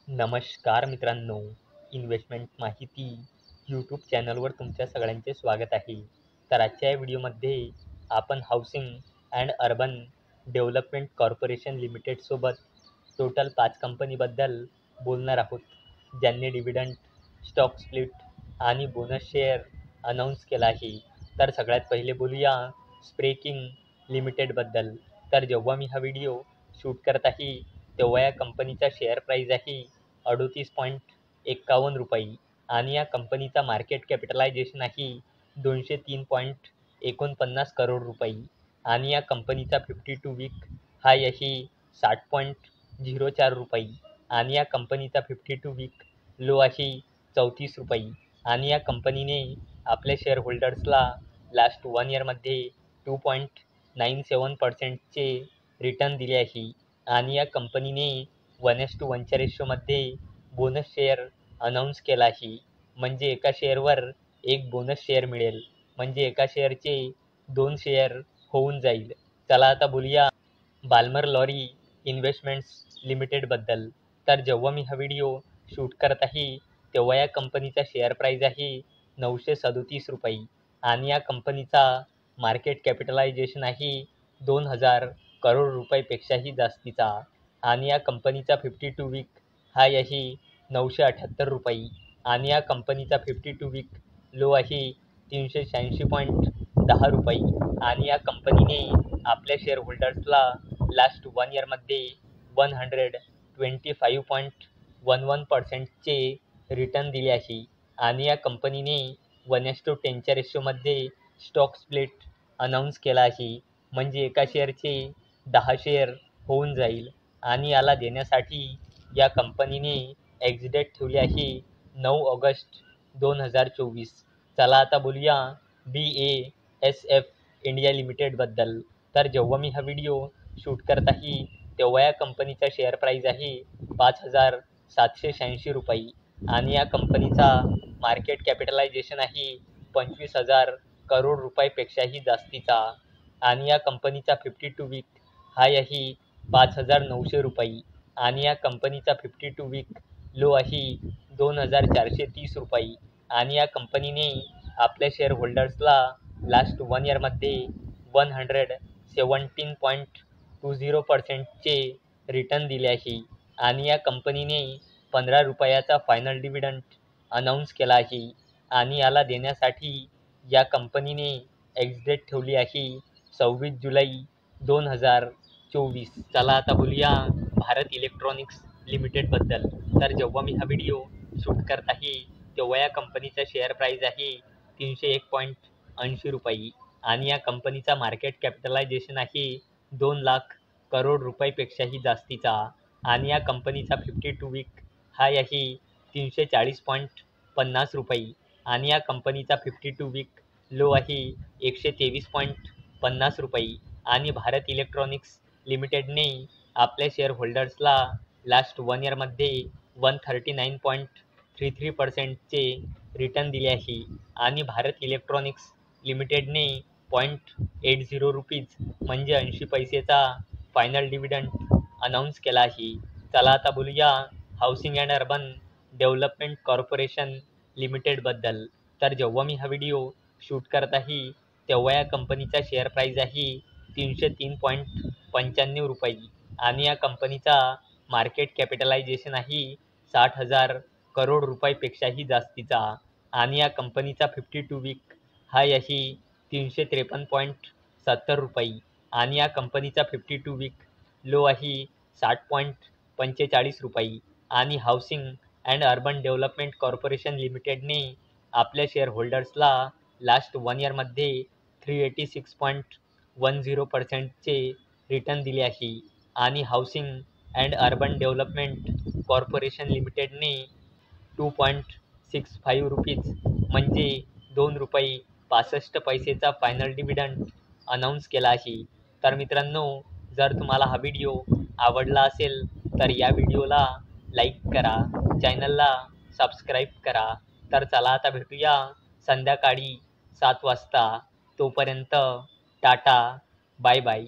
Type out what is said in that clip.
नमस्कार मित्रांनो, इन्व्हेस्टमेंट माहिती यूट्यूब चॅनलवर तुमच्या सगळ्यांचे स्वागत आहे. तर आजच्या या व्हिडिओमध्ये आपण housing and urban development corporation लिमिटेडसोबत टोटल 5 कंपनीबद्दल बोलणार आहोत, ज्यांनी डिव्हिडंड, स्टॉक स्प्लिट आणि बोनस शेअर अनाऊन्स केला आहे. तर सगळ्यात पहिले बोलूया स्प्रेकिंग लिमिटेडबद्दल. तर जेव्हा मी हा व्हिडिओ शूट करत आहे, तेव्हा या कंपनीचा शेअर प्राईज आहे 38.51 आणि या कंपनीचा मार्केट कॅपिटलायझेशन आहे 203.49 करोड रुपये आणि या कंपनीचा 52 वीक हाय आहे 60.04 आणि या कंपनीचा 52 वीक लो आहे 34 आणि या कंपनीने आपल्या शेअर होल्डर्सला लास्ट 1 इयरमध्ये 2.97%चे रिटर्न दिले आहे आणि या कंपनीने 1:1च्या रेशोमध्ये बोनस शेअर अनाऊन्स केला आहे. म्हणजे एका शेअरवर एक बोनस शेअर मिळेल, म्हणजे एका शेअरचे 2 शेअर होऊन जाईल. चला आता बोलूया बाल्मर लॉरी इन्व्हेस्टमेंट्स लिमिटेडबद्दल. तर जेव्हा मी हा व्हिडिओ शूट करत आहे, तेव्हा या कंपनीचा शेअर प्राईज आहे 937 आणि या कंपनीचा मार्केट कॅपिटलायझेशन आहे 2,000 करोड रुपयापेक्षाही जास्तीचा आणि या कंपनीचा 52 वीक हाय आहे 978 आणि या कंपनीचा 52 वीक लो आहे 386.10 आणि या कंपनीने आपल्या शेअर होल्डर्सला लास्ट 1 इयरमध्ये 125.11%चे रिटर्न दिले आहे आणि या कंपनीने 1:10च्या रेशोमध्ये स्टॉक स्प्लिट अनाऊन्स केला आहे. म्हणजे एका शेअरचे 10 शेअर होऊन जाईल आणि याला देण्यासाठी या कंपनीने एक्झिट ठेवली आहे 9 ऑगस्ट 2024. चला आता बोलूया BASF इंडिया लिमिटेडबद्दल. तर जेव्हा मी हा व्हिडिओ शूट करत आहे, तेव्हा या कंपनीचा शेअर प्राईज आहे 5,786 आणि या कंपनीचा मार्केट कॅपिटलायझेशन आहे 25,000 करोड रुपयापेक्षाही जास्तीचा आणि या कंपनीचा 52 वीक हाय आहे 5,900 आणि या कंपनीचा 52 वीक लो आहे 2,430 आणि या कंपनीने आपल्या शेअर होल्डर्सला लास्ट 1 इयरमध्ये 117.20%चे रिटर्न दिले आहे आणि या कंपनीने 15 रुपयाचा फायनल डिव्हिडंड अनाऊन्स केला आहे आणि याला देण्यासाठी या कंपनीने एक्झिट ठेवली आहे 26 जुलै 2024. चला आता बोलूया भारत इलेक्ट्रॉनिक्स लिमिटेडबद्दल. तर जेव्हा मी हा व्हिडिओ शूट करत आहे, तेव्हा या कंपनीचा शेअर प्राईज आहे 301.80 आणि या कंपनीचा मार्केट कॅपिटलायझेशन आहे 2 लाख करोड रुपयापेक्षाही जास्तीचा आणि या कंपनीचा 52 वीक हाय आहे 340.50 आणि या कंपनीचा 52 वीक लो आहे 123.50 आणि भारत इलेक्ट्रॉनिक्स लिमिटेडने आपल्या शेअर होल्डर्सला लास्ट 1 इयरमध्ये 139.33%चे रिटर्न दिले आहे आणि भारत इलेक्ट्रॉनिक्स लिमिटेडने ₹0.80 म्हणजे 80 पैसेचा फायनल डिव्हिडंड अनाऊन्स केला आहे. चला आता बोलूया housing and urban development corporation लिमिटेडबद्दल. तर जेव्हा मी हा व्हिडिओ शूट करत आहे, तेव्हा या कंपनीचा शेअर प्राईज आहे 303.95 आणि या कंपनीचा मार्केट कॅपिटलायझेशन आहे 60,000 करोड रुपयापेक्षाही जास्तीचा आणि या कंपनीचा 52 वीक हाय आहे 353.70 आणि या कंपनीचा 52 वीक लो आहे 60.45 आणि housing and urban development corporation लिमिटेडने आपल्या शेअर होल्डर्सला लास्ट 1 इयरमध्ये 386.10%चे रिटर्न दिले आहे आणि housing and urban development corporation लिमिटेडने ₹2.65 म्हणजे ₹2.65चा फायनल डिव्हिडंड अनाऊन्स केला आहे. तर मित्रांनो, जर तुम्हाला हा व्हिडिओ आवडला असेल तर या व्हिडिओला लाईक करा, चॅनलला सबस्क्राईब करा. तर चला आता भेटूया संध्याकाळी 7 वाजता. तोपर्यंत टाटा, बाय बाय.